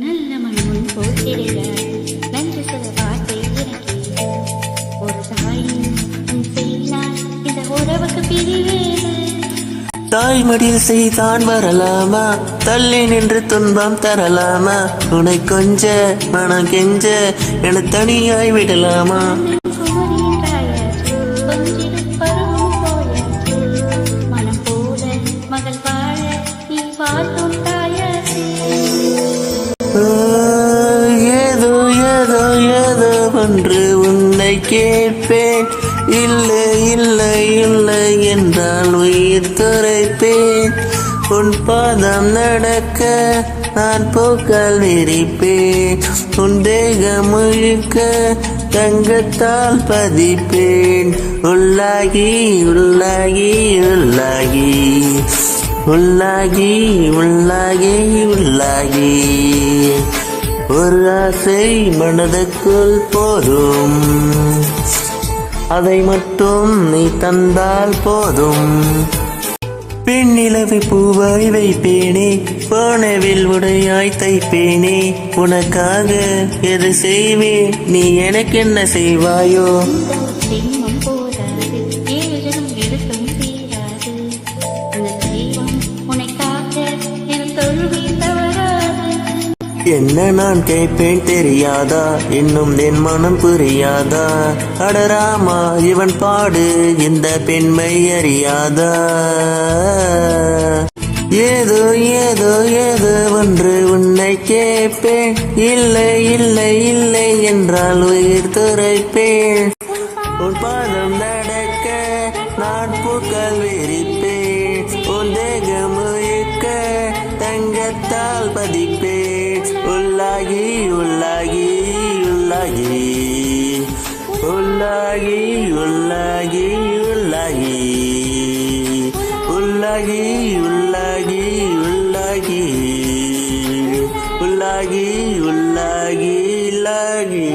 நல்ல மனம் போல் தெரியாது நன்று சில வார்த்தை எனக்கு ஒரு தாயின் செய்தால் இந்த உறவுக்கு பிரிவேது. தாய்மடியில் செய்தான் வரலாமா, தள்ளி நின்று துன்பம் தரலாமா, உனை கொஞ்ச மனம் கெஞ்ச என தனியாய் விடலாமா. ஏதோ ஏதோ ஏதோ ஒன்று உன்னை கேட்பேன், இல்லை இல்லை இல்லை என்றால் உயிர் துறைப்பேன். உன் பாதம் நடக்க நான் பூக்கள் விரிப்பேன், உன் தேகம் முழுக்க தங்கத்தால் பதிப்பேன். உள்ளாகி உள்ளாகி உள்ளாகி உள்ளாகி உள்ளாகி உள்ளாகி ஒரு ஆசை மனதுக்குள் போதும், அதை மட்டும் நீ தந்தால் போதும். பெண்ணிலவை பூவாய் வைப்பேனே, போனவில் உடையாய் தைப்பேனே, உனக்காக எது செய்வேன் நீ எனக்கு என்ன செய்வாயோ. என்ன நான் கேட்பேன் தெரியாதா, இன்னும் என் மனம் புரியாதா. அடராமா இவன் பாடு இந்த பெண்மை அறியாதா. ஏதோ ஏதோ ஏதோ ஒன்று உன்னை கேட்பேன், இல்லை இல்லை இல்லை என்றால் உயிர் துறைப்பேன். உன் பாதம் நடக்க நான் பூக்கள் விரிப்பேன், உன் தேகம் முழுக்க தங்கத்தால் பதிப்பேன். உள்ளாகி உள்ளாகி உள்ளாகி உள்ளாகி உள்ளாகி உள்ளாகி உள்ளாகி உள்ளாகி உள்ளாகி உள்ளாகி உள்ளாகி உள்ளாகி.